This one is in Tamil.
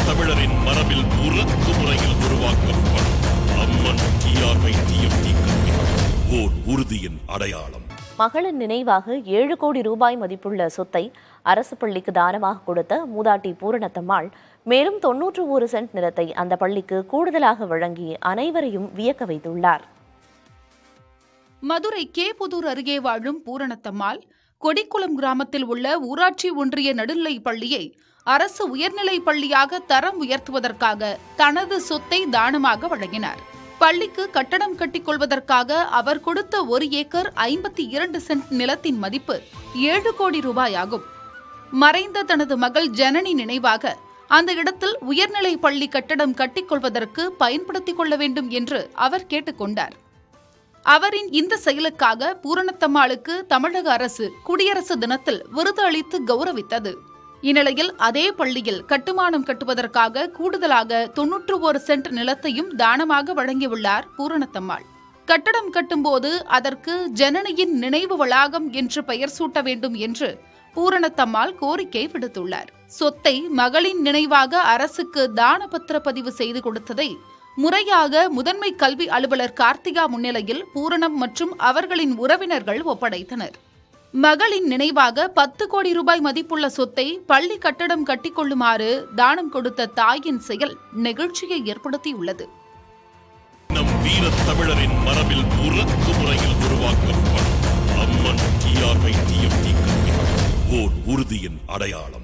தமிழரின் மரபில் உறக்கு முறையில் உருவாக்கப்படும் அம்மன் TRY-TFT கல்வி ஓர் உறுதியின் அடையாளம். மகளின் நினைவாக 7 கோடி ரூபாய் மதிப்புள்ள சொத்தை அரசு பள்ளிக்கு தானமாக கொடுத்த மூதாட்டி பூரணத்தம்மாள் மேலும் 91 சென்ட் நிலத்தை அந்த பள்ளிக்கு கூடுதலாக வழங்கி அனைவரையும் வியக்க வைத்துள்ளார். மதுரை கேபுதூர் அருகே வாழும் பூரணத்தம்மாள் கொடிக்குளம் கிராமத்தில் உள்ள ஊராட்சி ஒன்றிய நடுநிலைப் பள்ளியை அரசு உயர்நிலைப் பள்ளியாக தரம் உயர்த்துவதற்காக தனது சொத்தை தானமாக வழங்கினார். பள்ளிக்கு கட்டடம் கட்டிக் கொள்வதற்காக அவர் கொடுத்த 1 ஏக்கர் 52 சென்ட் நிலத்தின் மதிப்பு 7 கோடி ரூபாய் ஆகும். மறைந்த தனது மகள் ஜனனி நினைவாக அந்த இடத்தில் உயர்நிலை பள்ளி கட்டடம் கட்டிக்கொள்வதற்கு பயன்படுத்திக் கொள்ள வேண்டும் என்று அவர் கேட்டுக்கொண்டார். அவரின் இந்த செயலுக்காக பூரணத்தம்மாளுக்கு தமிழக அரசு குடியரசு தினத்தில் விருது அளித்து கௌரவித்தது. இந்நிலையில் அதே பள்ளியில் கட்டுமானம் கட்டுவதற்காக கூடுதலாக 91 சென்ட் நிலத்தையும் தானமாக வழங்கியுள்ளார் பூரணத்தம்மாள். கட்டடம் கட்டும்போது அதற்கு ஜனனியின் நினைவு வளாகம் என்று பெயர் சூட்ட வேண்டும் என்று பூரணத்தம்மாள் கோரிக்கை விடுத்துள்ளார். சொத்தை மகளின் நினைவாக அரசுக்கு தான பத்திரப்பதிவு செய்து கொடுத்ததை முறையாக முதன்மை கல்வி அலுவலர் கார்த்திகா முன்னிலையில் பூரணம் மற்றும் அவர்களின் உறவினர்கள் ஒப்படைத்தனர். மகளின் நினைவாக 10 கோடி ரூபாய் மதிப்புள்ள சொத்தை பள்ளி கட்டடம் கட்டிக்கொள்ளுமாறு தானம் கொடுத்த தாயின் செயல் நெகிழ்ச்சியை ஏற்படுத்தியுள்ளது. நம் வீர தமிழரின் மரபில் உறக்கு முறையில் உருவாக்கப்படும் அம்மன் TRY-TFT கல்வி ஓர் உறுதியின் அடையாளம்.